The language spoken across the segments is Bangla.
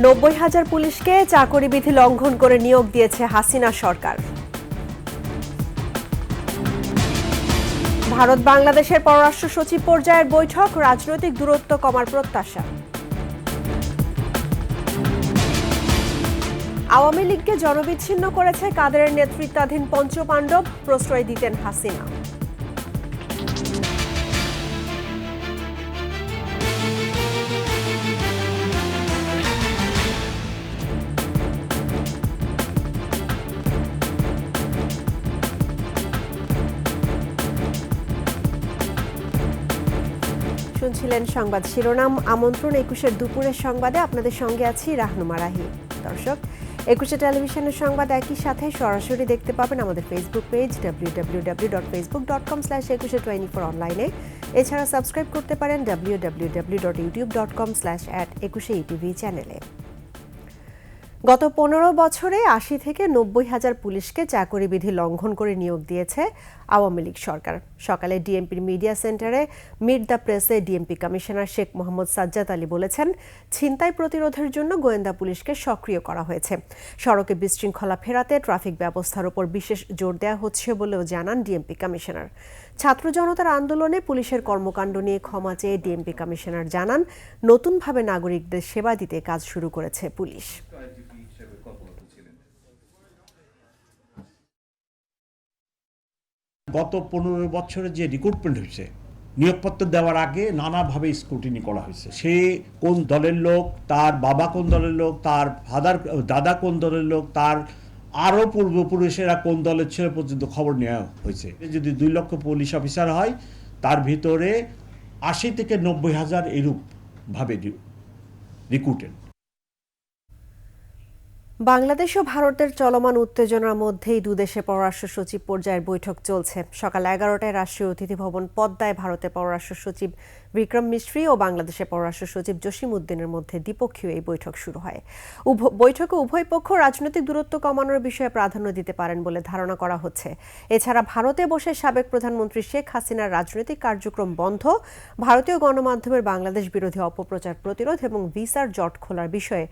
90,000 পুলিশকে চাকরি বিধি লঙ্ঘন করে নিয়োগ দিয়েছে হাসিনা সরকার। ভারত বাংলাদেশের পররাষ্ট্র সচিব পর্যায়ের বৈঠক, রাজনৈতিক দূরত্ব কমার প্রত্যাশা। আওয়ামী লীগকে জনবিচ্ছিন্ন করেছে কাদেরের নেতৃত্বাধীন পঞ্চপাণ্ডব, প্রশ্রয় দিতেন হাসিনা। শুনছিলেন সংবাদ শিরোনাম। আমন্ত্রণ 21-এর দুপুরের সংবাদে আপনাদের সঙ্গে আছি রাহনুমা রাহি। দর্শক, 21 টেলিভিশনের সংবাদ একই সাথে সরাসরি দেখতে পাবেন আমাদের ফেসবুক পেজ www.facebook.com/2124 অনলাইনে। এছাড়া সাবস্ক্রাইব করতে পারেন www.youtube.com/@21eTV চ্যানেলে। গত 15 বছরে 80 থেকে 90,000 পুলিশকে চাকরি বিধি লঙ্ঘন করে নিয়োগ দিয়েছে আওয়ামী লীগ সরকার। সকালে ডিএমপির মিডিয়া সেন্টারে মিট দ্য প্রেসে ডিএমপি কমিশনার শেখ মোহাম্মদ সাজ্জাদ আলী বলেছেন, ছিনতাই প্রতিরোধের জন্য গোয়েন্দা পুলিশকে সক্রিয় করা হয়েছে। সড়কে বিশৃঙ্খলা ফেরাতে ট্রাফিক ব্যবস্থার উপর বিশেষ জোর দেওয়া হচ্ছে বলেও জানান ডিএমপি কমিশনার। ছাত্র জনতার আন্দোলনে পুলিশের কর্মকাণ্ড নিয়ে ক্ষমা চেয়ে ডিএমপি কমিশনার জানান, নতুনভাবে নাগরিকদের সেবা দিতে কাজ শুরু করেছে পুলিশ। গত 15 বছরে যে রিক্রুটমেন্ট হয়েছে, নিয়োগপত্র দেওয়ার আগে নানাভাবে স্ক্রুটিনি করা হয়েছে। সে কোন দলের লোক, তার বাবা কোন দলের লোক, তার দাদা কোন দলের লোক, তার আরও পূর্বপুরুষেরা কোন দলের ছিল পর্যন্ত খবর নেওয়া হয়েছে। যদি 2 লক্ষ পুলিশ অফিসার হয়, তার ভিতরে 80 থেকে 90,000 এরূপভাবে রিক্রুটেড। বাংলাদেশ ও ভারতের চলমান উত্তেজনার মধ্যেই দুদেশে পররাষ্ট্র সচিব পর্যায়ের বৈঠক চলছে। সকাল 11টায় রাষ্ট্রীয় অতিথি ভবন পদ্মায় ভারতের পররাষ্ট্র সচিব বিক্রম মিস্ত্রি ও বাংলাদেশের পররাষ্ট্র সচিব জসিম উদ্দিনের মধ্যে দ্বিপক্ষীয় এই বৈঠক শুরু হয়। বৈঠকে উভয় পক্ষ রাজনৈতিক দূরত্ব কমানোর বিষয়ে প্রাধান্য দিতে পারেন বলে ধারণা করা হচ্ছে। এছাড়া ভারতে বসে সাবেক প্রধানমন্ত্রী শেখ হাসিনার রাজনৈতিক কার্যক্রম বন্ধ, ভারতীয় গণমাধ্যমের বাংলাদেশ বিরোধী অপপ্রচার প্রতিরোধ এবং ভিসার জট খোলার বিষয়ে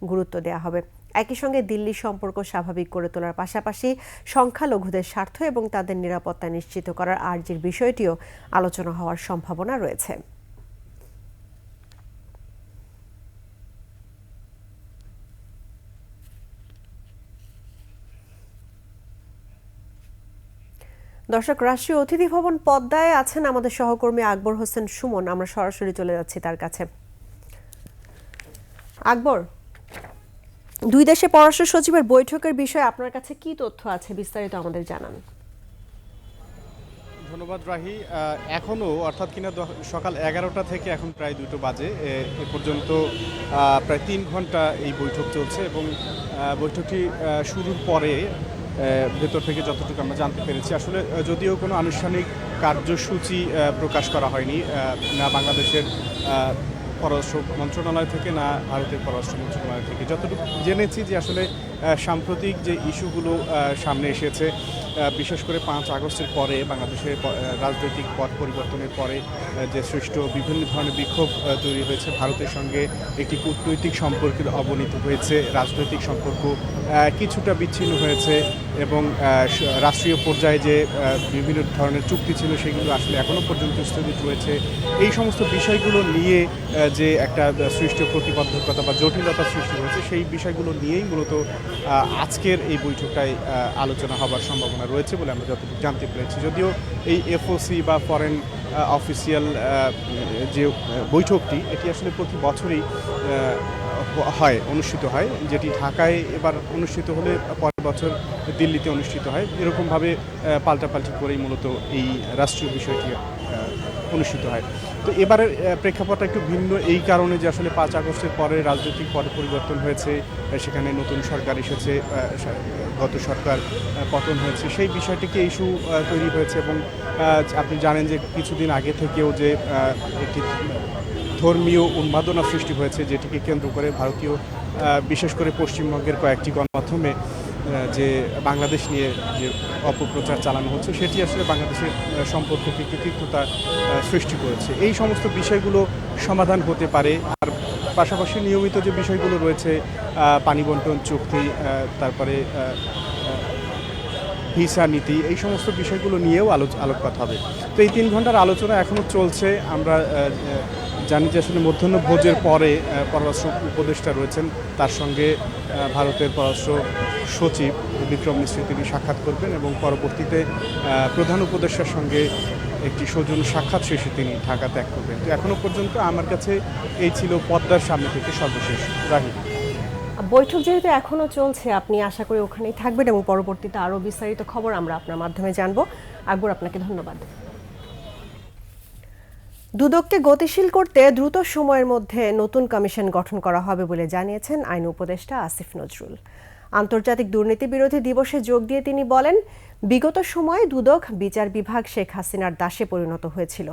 গুরুত্ব দেওয়া হবে। একই সঙ্গে দিল্লির সম্পর্ক স্বাভাবিক করে তোলার পাশাপাশি সংখ্যালঘুদের স্বার্থ এবং তাদের নিরাপত্তা নিশ্চিত করার আর্জির বিষয়টিও আলোচনা হওয়ার সম্ভাবনা রয়েছে। দর্শক, রাষ্ট্রীয় অতিথি ভবন পদ্মায় আছেন আমাদের সহকর্মী আকবর হোসেন সুমন। আমরা সরাসরি চলে যাচ্ছি তার কাছে। আকবর, দুই দেশে পররাষ্ট্র সচিবের বৈঠকের বিষয়ে আপনার কাছে কি তথ্য আছে, বিস্তারিত আমাদের জানান। ধন্যবাদ রাহি। এখনও অর্থাৎ কিনা সকাল 11টা থেকে এখন প্রায় 2টো বাজে এ পর্যন্ত প্রায় 3 ঘন্টা এই বৈঠক চলছে এবং বৈঠকটি শুরুর পরে ভেতর থেকে যতটুকু আমরা জানতে পেরেছি, আসলে যদিও কোনো আনুষ্ঠানিক কার্যসূচি প্রকাশ করা হয়নি, না বাংলাদেশের পররাষ্ট্র মন্ত্রণালয় থেকে না ভারতের পররাষ্ট্র মন্ত্রণালয় থেকে। যতটুকু জেনেছি যে আসলে সাম্প্রতিক যে ইস্যুগুলো সামনে এসেছে, বিশেষ করে 5 আগস্টের পরে বাংলাদেশের রাজনৈতিক পট পরিবর্তনের পরে যে সৃষ্ট বিভিন্ন ধরনের বিক্ষোভ তৈরি হয়েছে, ভারতের সঙ্গে একটি কূটনৈতিক সম্পর্কের অবনতি হয়েছে, রাজনৈতিক সম্পর্ক কিছুটা বিচ্ছিন্ন হয়েছে এবং রাষ্ট্রীয় পর্যায়ে যে বিভিন্ন ধরনের চুক্তি ছিল সেগুলো আসলে এখনও পর্যন্ত স্থগিত রয়েছে। এই সমস্ত বিষয়গুলো নিয়ে যে একটা সৃষ্ট প্রতিবদ্ধকতা বা জটিলতা সৃষ্টি হয়েছে, সেই বিষয়গুলো নিয়েই মূলত আজকের এই বৈঠকটায় আলোচনা হবার সম্ভাবনা রয়েছে বলে আমরা যতটুকু জানতে পেরেছি। যদিও এই এফওসি বা ফরেন অফিসিয়াল যে বৈঠকটি, এটি আসলে প্রতি বছরই অনুষ্ঠিত হয়, যেটি ঢাকায় এবার অনুষ্ঠিত হলে পরের বছর দিল্লিতে অনুষ্ঠিত হয়। এরকমভাবে পাল্টাপাল্টি করেই মূলত এই রাষ্ট্রীয় বিষয়টি অনুষ্ঠিত হয়। তো এবারের প্রেক্ষাপটটা একটু ভিন্ন এই কারণে যে আসলে 5 আগস্টের পরে রাজনৈতিক পট পরিবর্তন হয়েছে, সেখানে নতুন সরকার এসেছে, গত সরকার পতন হয়েছে, সেই বিষয়টিকে ইস্যু তৈরি হয়েছে এবং আপনি জানেন যে কিছুদিন আগে থেকেও যে একটি ধর্মীয় উন্মাদনা সৃষ্টি হয়েছে, যেটিকে কেন্দ্র করে ভারতীয় বিশেষ করে পশ্চিমবঙ্গের কয়েকটি গণমাধ্যমে যে বাংলাদেশ নিয়ে যে অপপ্রচার চালানো হচ্ছে, সেটি আসলে বাংলাদেশের সম্পর্ককে তিক্ততা সৃষ্টি করেছে। এই সমস্ত বিষয়গুলো সমাধান হতে পারে। আর পাশাপাশি নিয়মিত যে বিষয়গুলো রয়েছে পানি বন্টন চুক্তি, তারপরে ভিসা নীতি, এই সমস্ত বিষয়গুলো নিয়েও আলোকপাত হবে। তো এই 3 ঘন্টার আলোচনা এখনও চলছে। আমরা জানি যে আসলে মধ্যাহ্ন ভোজের পরে পররাষ্ট্র উপদেষ্টা রয়েছেন, তার সঙ্গে ভারতের পররাষ্ট্র সচিব বিক্রম মিশ্রি তিনি সাক্ষাৎ করবেন এবং পরবর্তীতে প্রধান উপদেষ্টার সঙ্গে একটি সৌজন্য সাক্ষাৎ শেষে তিনি ঢাকা ত্যাগ করবেন। তো এখনও পর্যন্ত আমার কাছে এই ছিল পদ্মার সামনে থেকে সর্বশেষ। রাহি, বৈঠক যেহেতু এখনো চলছে, আপনি আশা করি ওখানেই থাকবেন এবং পরবর্তীতে আরও বিস্তারিত খবর আমরা আপনার মাধ্যমে জানবো। আকবর, আপনাকে ধন্যবাদ। দুদককে গতিশীল করতে দ্রুত সময়ের মধ্যে নতুন কমিশন গঠন করা হবে বলে জানিয়েছেন আইন উপদেষ্টা আসিফ নজরুল। আন্তর্জাতিক দুর্নীতি বিরোধী দিবসে যোগ দিয়ে তিনি বলেন, বিগত সময়ে দুদক বিচার বিভাগ শেখ হাসিনার দাসে পরিণত হয়েছিল।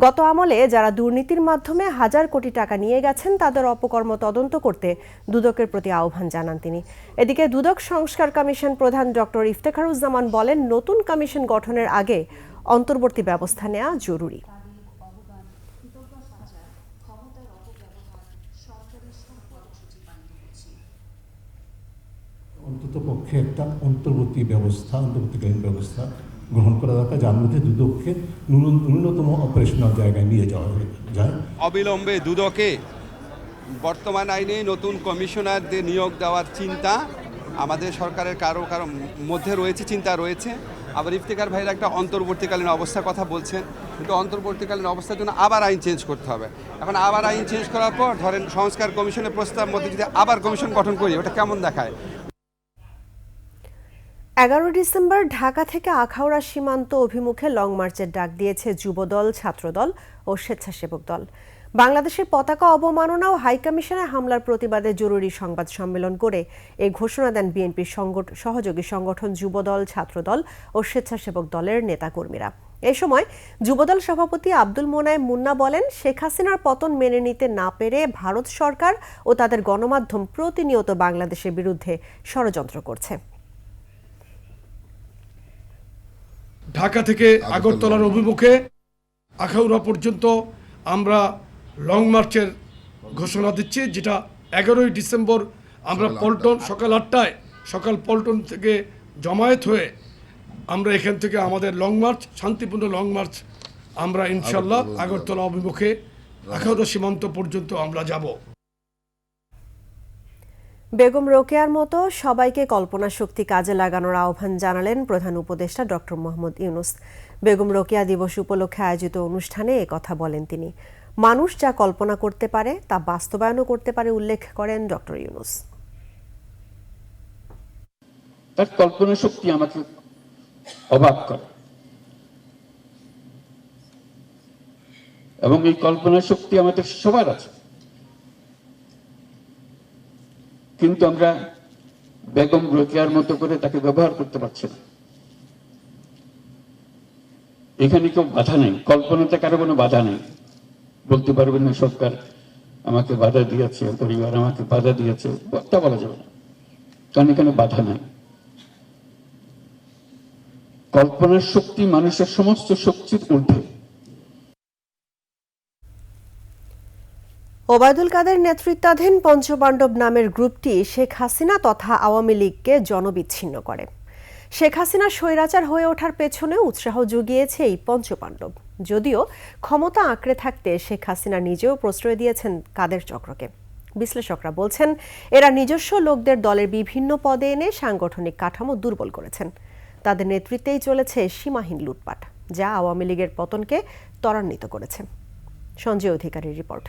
গত আমলে যারা দুর্নীতির মাধ্যমে হাজার কোটি টাকা নিয়ে গেছেন তাদের অপকর্ম তদন্ত করতে দুদকের প্রতি আহ্বান জানান তিনি। এদিকে দুদক সংস্কার কমিশন প্রধান ডক্টর ইফতেখারুজ্জামান বলেন, নতুন কমিশন গঠনের আগে অন্তর্বর্তী ব্যবস্থা নেওয়া জরুরি। অন্ততপক্ষে একটা অন্তর্বর্তীকালীন ব্যবস্থা গ্রহণ করা দরকার, যার মধ্যে দুদককে ন্যূনতম অপারেশনাল জায়গায় নিয়ে যাওয়া যায়। অবিলম্বে দুদকে বর্তমান আইনে নতুন কমিশনারদের নিয়োগ দেওয়ার চিন্তা আমাদের সরকারের কারো মধ্যে রয়েছে, চিন্তা রয়েছে। আবার ইফতেখার ভাইরা একটা অন্তর্বর্তীকালীন অবস্থার কথা বলছেন, কিন্তু অন্তর্বর্তীকালীন অবস্থার জন্য আবার আইন চেঞ্জ করতে হবে। এখন আবার আইন চেঞ্জ করার পর ধরেন সংস্কার কমিশনের প্রস্তাব মধ্যে যদি আবার কমিশন গঠন করি, ওটা কেমন দেখায়? 11 ডিসেম্বর ঢাকা থেকে আখাউড়া সীমান্ত অভিমুখে লং মার্চের ডাক দিয়েছে যুবদল, ছাত্রদল ও স্বেচ্ছাসেবক দল। বাংলাদেশের পতাকা অবমাননা ও হাইকমিশনে হামলার প্রতিবাদে জরুরি সংবাদ সম্মেলন করে এই ঘোষণা দেন বিএনপির সহযোগী সংগঠন যুবদল, ছাত্রদল ও স্বেচ্ছাসেবক দলের নেতাকর্মীরা। এ সময় যুবদল সভাপতি আব্দুল মোনায়েম মুন্না বলেন, শেখ হাসিনার পতন মেনে নিতে না পেরে ভারত সরকার ও তাদের গণমাধ্যম প্রতিনিয়ত বাংলাদেশের বিরুদ্ধে ষড়যন্ত্র করছে। ঢাকা থেকে আগরতলার অভিমুখে আখাউড়া পর্যন্ত আমরা লং মার্চের ঘোষণা দিচ্ছি, যেটা 11ই ডিসেম্বর আমরা পল্টন সকাল পল্টন থেকে জমায়েত হয়ে আমরা এখান থেকে আমাদের লং মার্চ, শান্তিপূর্ণ লং মার্চ আমরা ইনশাল্লাহ আগরতলা অভিমুখে আখাউড়া সীমান্ত পর্যন্ত আমরা যাব। বেগম রোকেয়ার মতো সবাইকে কল্পনা শক্তি কাজে লাগানোর আহ্বান জানালেন প্রধান উপদেষ্টা ডক্টর মোহাম্মদ ইউনূস। বেগম রোকেয়া দিবস উপলক্ষে আয়োজিত অনুষ্ঠানে একথা বলেন তিনি। মানুষ যা কল্পনা করতে পারে তা বাস্তবায়নও করতে পারে উল্লেখ করেন ডক্টর ইউনূস। তার কল্পনা শক্তি আমাকে অবাক করে এবং এই কল্পনা শক্তি আমাদের সবার আছে, কিন্তু আমরা বেগম রোকেয়ার মতো করে তাকে ব্যবহার করতে পারছি না। এখানে কেউ বাধা নেই, কল্পনাতে কারো কোনো বাধা নেই। বলতে পারবেন না সরকার আমাকে বাধা দিয়েছে, পরিবার আমাকে বাধা দিয়েছে, তা বলা যাবে না, কারণ এখানে বাধা নাই। কল্পনার শক্তি মানুষের সমস্ত শক্তির ঊর্ধ্বে। ওবায়দুল কাদের নেতৃত্বাধীন পঞ্চপাণ্ডব নামের গ্রুপটি শেখ হাসিনা তথা আওয়ামী লীগকে জনবিচ্ছিন্ন করে। শেখ হাসিনা স্বৈরাচার হয়ে ওঠার পেছনে উৎসাহ জুগিয়েছে এই পঞ্চপাণ্ডব। যদিও ক্ষমতা আঁকড়ে থাকতে শেখ হাসিনা নিজেও প্রশ্রয় দিয়েছেন কাদের চক্রকে। বিশ্লেষকরা বলছেন, এরা নিজস্ব লোকদের দলের বিভিন্ন পদে এনে সাংগঠনিক কাঠামো দুর্বল করেছেন। তাদের নেতৃত্বেই চলেছে সীমাহীন লুটপাট, যা আওয়ামী লীগের পতনকে ত্বরান্বিত করেছে। সঞ্জয় অধিকারীর রিপোর্ট।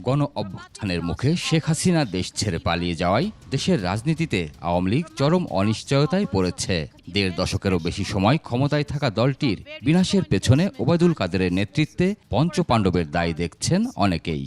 গণ অভ্যুত্থানের মুখে শেখ হাসিনা দেশ ছেড়ে পালিয়ে যাওয়ায় দেশের রাজনীতিতে আওয়ামী লীগ চরম অনিশ্চয়তায় পড়েছে। ১.৫ দশকেরও বেশি সময় ক্ষমতায় থাকা দলটির বিনাশের পেছনে ওবায়দুল কাদেরের নেতৃত্বে পঞ্চপাণ্ডবের দায় দেখছেন অনেকেই।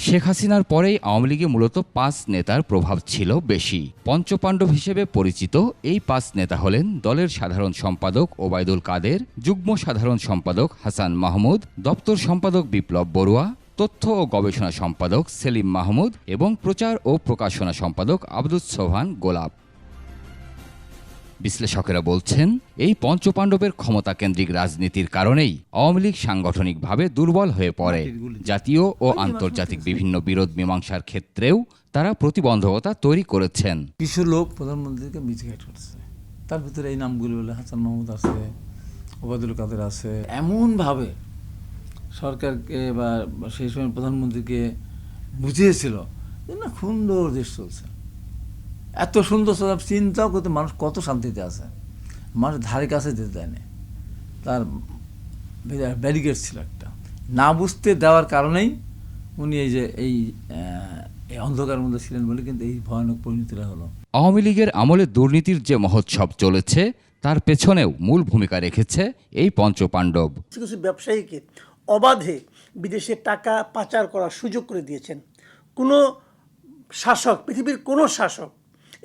শেখ হাসিনার পরেই আওয়ামী লীগে মূলত ৫ নেতার প্রভাব ছিল বেশি। পঞ্চপাণ্ডব হিসেবে পরিচিত এই ৫ নেতা হলেন দলের সাধারণ সম্পাদক ওবায়দুল কাদের, যুগ্ম সাধারণ সম্পাদক হাসান মাহমুদ, দপ্তর সম্পাদক বিপ্লব বড়ুয়া, তথ্য ও গবেষণা সম্পাদক সেলিম মাহমুদ এবং প্রচার ও প্রকাশনা সম্পাদক আব্দুস সোবহান গোলাপ। বিশ্লেষকেরা বলছেন, এই পঞ্চপাণ্ডবের ক্ষমতাকেন্দ্রিক রাজনীতির কারণেই আওয়ামী লীগ সাংগঠনিকভাবে দুর্বল হয়ে পড়ে। জাতীয় ও আন্তর্জাতিক বিভিন্ন বিরোধ মীমাংসার ক্ষেত্রেও তারা প্রতিবন্ধকতা তৈরি করেছেন। কিছু লোক প্রধানমন্ত্রীকে মিসগাইড করছে, তার ভিতরে এই নামগুলো বলে হাসান মাহমুদ আছে, ওবায়দুল কাদের আছে। এমনভাবে সরকারকে বা সেই সময় প্রধানমন্ত্রীকে বুঝিয়েছিল যে না, সুন্দর দেশ চলছে, এত সুন্দর সব চিন্তাও করতে মানুষ কত শান্তিতে আছে, মানুষ ধারে কাছে যেতে দেয়নি। তার ব্যারিকেড ছিল একটা, না বুঝতে দেওয়ার কারণেই উনি এই যে এই অন্ধকারের মধ্যে ছিলেন বলে কিন্তু এই ভয়ানক পরিণতিটা হলো। আওয়ামী লীগের আমলে দুর্নীতির যে মহোৎসব চলেছে তার পেছনেও মূল ভূমিকা রেখেছে এই পঞ্চপাণ্ডব। কিছু ব্যবসায়ীকে অবাধে বিদেশে টাকা পাচার করার সুযোগ করে দিয়েছেন। কোনো শাসক, পৃথিবীর কোনো শাসক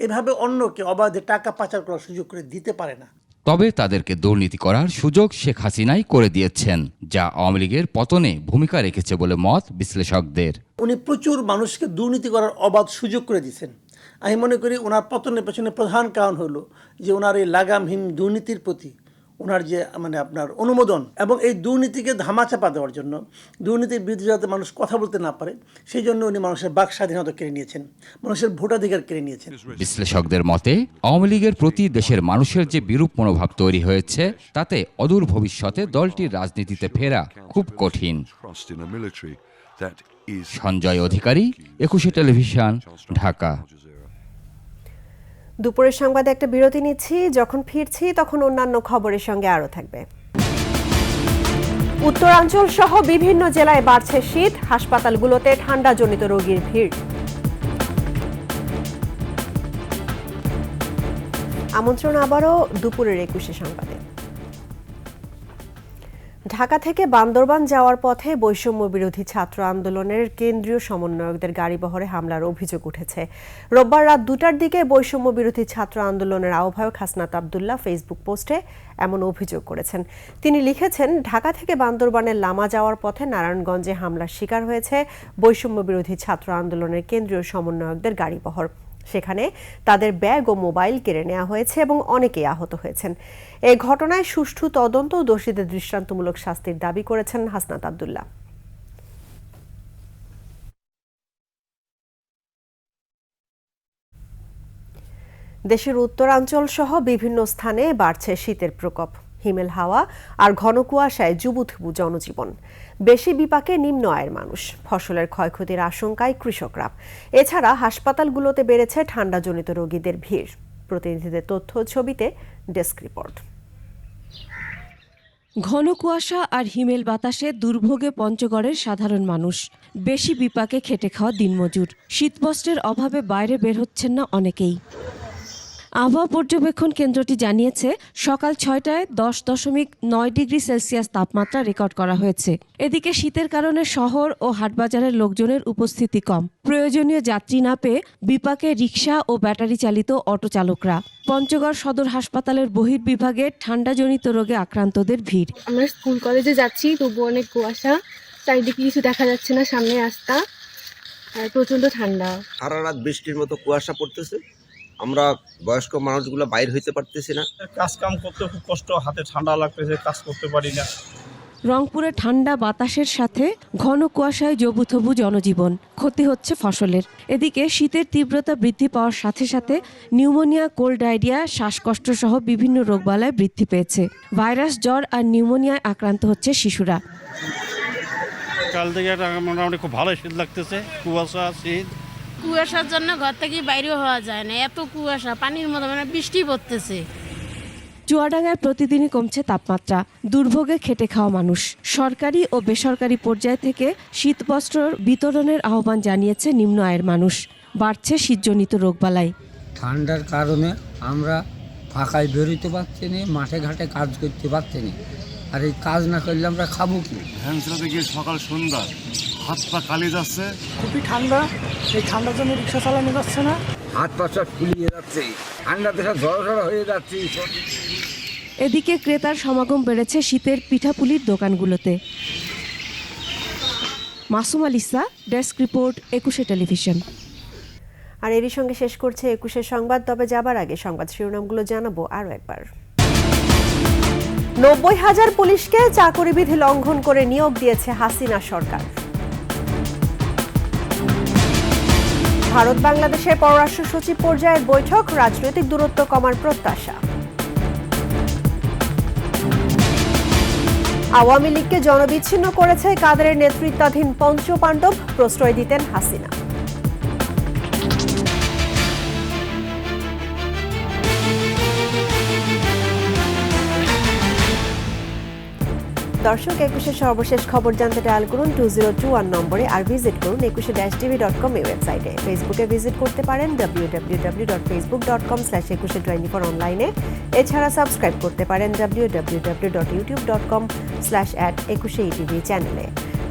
এভাবে অন্যকে অবাধে টাকা পাচার করার সুযোগ করে দিতে পারে না। তবে তাদেরকে দুর্নীতি করার সুযোগ শেখ হাসিনাই করে দিয়েছেন, যা আওয়ামী লীগের পতনে ভূমিকা রেখেছে বলে মত বিশ্লেষকদের। উনি প্রচুর মানুষকে দুর্নীতি করার অবাধ সুযোগ করে দিয়েছেন। আমি মনে করি ওনার পতনের পেছনে প্রধান কারণ হলো যে ওনার এই লাগামহীন দুর্নীতির প্রতি ওনার যে আপনার অনুমোদন, এবং এই দুর্নীতিকে ধামাচাপা দেওয়ার জন্য, দুর্নীতির বিরুদ্ধে যাতে মানুষ কথা বলতে না পারে সেই জন্য উনি মানুষের বাক স্বাধীনতা কেড়ে নিয়েছেন, মানুষের ভোটাধিকার কেড়ে নিয়েছেন। বিশ্লেষকদের মতে আওয়ামী লীগের প্রতি দেশের মানুষের যে বিরূপ মনোভাব তৈরি হয়েছে তাতে অদূর ভবিষ্যতে দলটির রাজনীতিতে ফেরা খুব কঠিন। সঞ্জয় অধিকারী, 21 টেলিভিশন, ঢাকা। দুপুরের সংবাদে একটা বিরতি নিচ্ছি, যখন ফিরছি তখন অন্যান্য খবরের সঙ্গে আরও থাকবে। উত্তরাঞ্চল সহ বিভিন্ন জেলায় বাড়ছে শীত, হাসপাতালগুলোতে ঠান্ডাজনিত রোগীর ভিড়। আমন্ত্রণ আবারও দুপুরের 21 সংবাদে। ঢাকা থেকে বান্দরবান যাওয়ার পথে বৈষম্য বিরোধী ছাত্র আন্দোলনের কেন্দ্রীয় সমন্বয়কদের গাড়িবহরে হামলার অভিযোগ উঠেছে। রোববার রাত 2টার দিকে বৈষম্য বিরোধী ছাত্র আন্দোলনের আহ্বায়ক হাসনাত আব্দুল্লাহ ফেসবুক পোস্টে এমন অভিযোগ করেছেন। তিনি লিখেছেন, ঢাকা থেকে বান্দরবানের লামা যাওয়ার পথে নারায়ণগঞ্জে হামলার শিকার হয়েছে বৈষম্য বিরোধী ছাত্র আন্দোলনের কেন্দ্রীয় সমন্বয়কদের গাড়িবহর। সেখানে তাদের ব্যাগ ও মোবাইল কেড়ে নেওয়া হয়েছে এবং অনেকেই আহত হয়েছেন। এই ঘটনায় সুষ্ঠু তদন্ত ও দোষীদের দৃষ্টান্তমূলক শাস্তির দাবি করেছেন হাসনাত আব্দুল্লাহ। দেশের উত্তরাঞ্চল সহ বিভিন্ন স্থানে বাড়ছে শীতের প্রকোপ। হিমেল হাওয়া আর ঘন কুয়াশায় জুবুথুবু জনজীবন। বেশি বিপাকে নিম্ন আয়ের মানুষ, ফসলের ক্ষয়ক্ষতির আশঙ্কায় কৃষকরা। এছাড়া হাসপাতালগুলোতে বেড়েছে ঠান্ডাজনিত রোগীদের ভিড়। প্রতিনিধিদের তথ্য ছবিতে ডেস্ক রিপোর্ট। ঘন কুয়াশা আর হিমেল বাতাসে দুর্ভোগে পঞ্চগড়ের সাধারণ মানুষ। বেশি বিপাকে খেটে খাওয়া দিনমজুর। শীতবস্ত্রের অভাবে বাইরে বের হচ্ছেন না অনেকেই। আবহাওয়া পর্যবেক্ষণ কেন্দ্রটি জানিয়েছে, সকাল 6টায় 10.9 ডিগ্রি সেলসিয়াস তাপমাত্রা রেকর্ড করা হয়েছে। এদিকে শীতের কারণে শহর ও হাটবাজারের লোকজনের উপস্থিতি কম। প্রয়োজনীয় যাত্রী না পেয়ে বিপাকে রিকশা ও ব্যাটারি চালিত অটো চালকরা। পঞ্চগড় সদর হাসপাতালের বহির্বিভাগে ঠান্ডাজনিত রোগে আক্রান্তদের ভিড়। আমরা স্কুল কলেজে যাচ্ছি, তবু অনেক কুয়াশা, চারিদিকে কিছু দেখা যাচ্ছে না, সামনে রাস্তা, আর প্রচন্ড ঠান্ডা। সারা রাত বৃষ্টির মতো কুয়াশা পড়তেছে, আমরা বয়স্ক মানুষগুলো বাইরে হইতে পারতেছি না, কাজ কাম করতে খুব কষ্ট, হাতে ঠান্ডা লাগতেছে, কাজ করতে পারি না। রংপুরে ঠান্ডা বাতাসের সাথে ঘন কুয়াশায় জবুথবু জনজীবন। ক্ষতি হচ্ছে ফসলের। এদিকে শীতের তীব্রতা বৃদ্ধি পাওয়ার সাথে সাথে নিউমোনিয়া, কোল্ড ডায়রিয়া, শ্বাসকষ্ট সহ বিভিন্ন রোগবালাই বৃদ্ধি পেয়েছে। ভাইরাস, জ্বর আর নিউমোনিয়ায় আক্রান্ত হচ্ছে শিশুরা। কাল থেকে মোটামুটি খুব ভালো শীত লাগতেছে, কুয়াশা, শীত। কুয়াশার জন্য ঘর থেকে বাইরেও হওয়া যায় না, এত কুয়াশা, পানির মতো বৃষ্টি পড়তেছে। চুয়াডাঙ্গায় প্রতিদিনই কমছে তাপমাত্রা। দুর্ভোগে খেটে খাওয়া মানুষ। সরকারি ও বেসরকারি পর্যায় থেকে শীতবস্ত্র বিতরণের আহ্বান জানিয়েছে নিম্ন আয়ের মানুষ। বাড়ছে শীতজনিত রোগবালাই। ঠান্ডার কারণে আমরা ফাঁকায় বেরোতে পারছি না, মাঠে ঘাটে কাজ করতে পারছি না। আর এই কাজ না করলে আমরা খাবো কি? ভ্যান চালাতে গিয়ে সকাল সন্ধ্যা হাত পা কালি যাচ্ছে। খুবই ঠান্ডা, এই ঠান্ডার জন্য রিক্সা চালানো যাচ্ছে না, হাত পা সব ফুলিয়ে যাচ্ছে, ঠান্ডাতে সব ঝড় হয়ে যাচ্ছে। এদিকে ক্রেতার সমাগম বেড়েছে শীতের পিঠাপুলির দোকানগুলোতে। Masum আলিসা, desk report, 21 television. আর এরই সঙ্গে শেষ করছে ২১ সংবাদ। তবে যাবার আগে সংবাদ শিরোনামগুলো জানাবো আরও একবার। ৯০,০০০ পুলিশকে চাকরি বিধি লঙ্ঘন করে নিয়োগ দিয়েছে হাসিনা সরকার। ভারত বাংলাদেশের পররাষ্ট্র সচিব পর্যায়ের বৈঠক, রাজনৈতিক দূরত্ব কমার প্রত্যাশা। আওয়ামী লীগকে জনবিচ্ছিন্ন করেছে কাদেরের নেতৃত্বাধীন পঞ্চপাণ্ডব, প্রশ্রয় দিতেন হাসিনা। দর্শক, ২১-এর সর্বশেষ খবর জানতে ডায়াল করুন 2021 নম্বরে, আর ভিজিট করুন 21-tv.com ওয়েবসাইটে। ফেসবুকে ভিজিট করতে পারেন www.facebook.com/2124 অনলাইনে। এছাড়া সাবস্ক্রাইব করতে পারেন www.youtube.com/@21etv চ্যানেলে।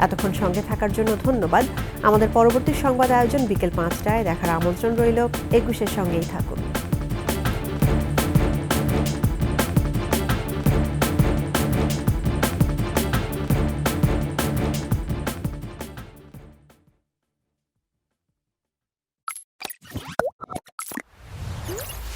এতক্ষণ সঙ্গে থাকার জন্য ধন্যবাদ। আমাদের পরবর্তী সংবাদ আয়োজন বিকেল ৫টায় দেখার আমন্ত্রণ রইল। ২১-এর সঙ্গেই থাকুন।